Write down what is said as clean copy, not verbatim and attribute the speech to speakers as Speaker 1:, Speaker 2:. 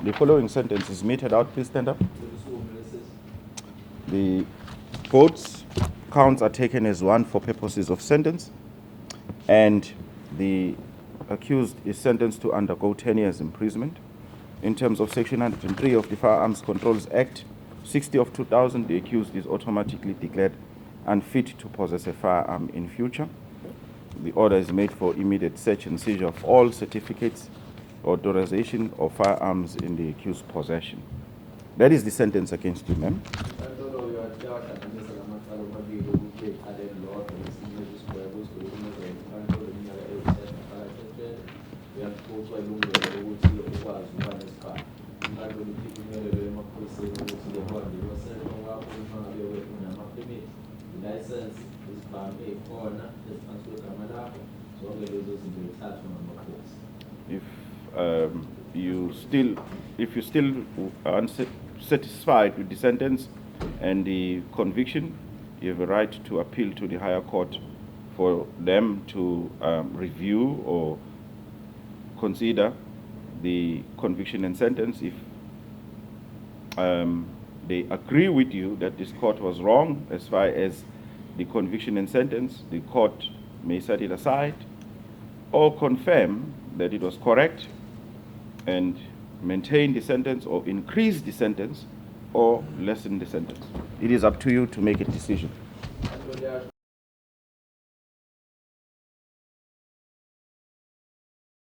Speaker 1: The following sentence is meted out. Please stand up. The both counts are taken as one for purposes of sentence, and the accused is sentenced to undergo 10 years imprisonment. In terms of Section 103 of the Firearms Controls Act 60 of 2000, the accused is automatically declared unfit to possess a firearm in future. The order is made for immediate search and seizure of all certificates, authorization of firearms in the accused's possession. That is the sentence against you, ma'am. If you still unsatisfied with the sentence and the conviction, you have a right to appeal to the higher court for them to review or consider the conviction and sentence. If they agree with you that this court was wrong as far as the conviction and sentence, the court may set it aside or confirm that it was correct and maintain the sentence or increase the sentence or lessen the sentence. It is up to you to make a decision.